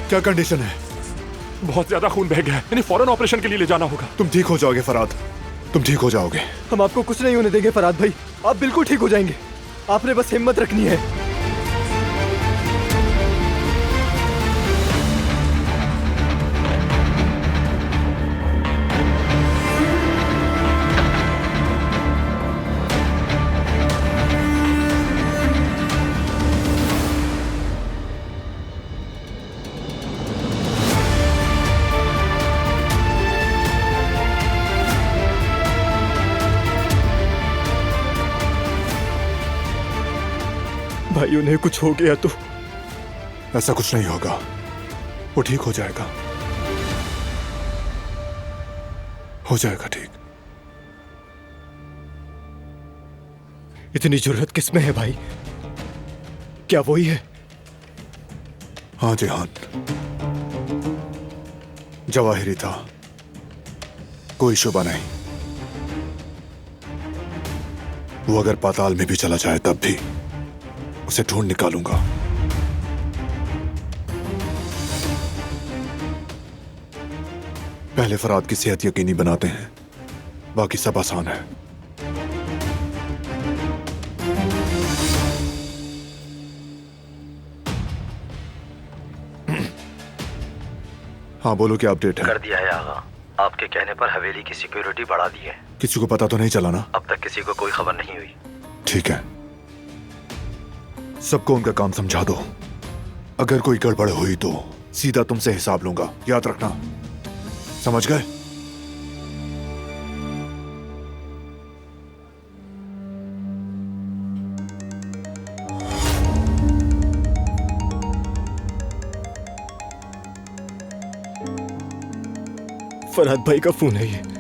क्या कंडीशन है? बहुत ज्यादा खून बह गया है, यानी फौरन ऑपरेशन के लिए ले जाना होगा। तुम ठीक हो जाओगे फराद, तुम ठीक हो जाओगे। हम आपको कुछ नहीं होने देंगे फराद भाई, आप बिल्कुल ठीक हो जाएंगे। आपने बस हिम्मत रखनी है। भाई उन्हें कुछ हो गया तो? ऐसा कुछ नहीं होगा, वो ठीक हो जाएगा, हो जाएगा ठीक। इतनी जुर्रत किसमें है भाई? क्या वही है? हाँ जिहान, जवाहिरी था, कोई शुबा नहीं। वो अगर पाताल में भी चला जाए तब भी उसे ढूंढ निकालूंगा। पहले फराद की सेहत यकीनी बनाते हैं, बाकी सब आसान है। हाँ बोलो, क्या अपडेट है? कर दिया है आगा, आपके कहने पर हवेली की सिक्योरिटी बढ़ा दी है। किसी को पता तो नहीं चला ना? अब तक किसी को कोई खबर नहीं हुई। ठीक है, सबको उनका काम समझा दो। अगर कोई गड़बड़ हुई तो सीधा तुमसे हिसाब लूंगा, याद रखना, समझ गए? फरहाद भाई का फोन है ये।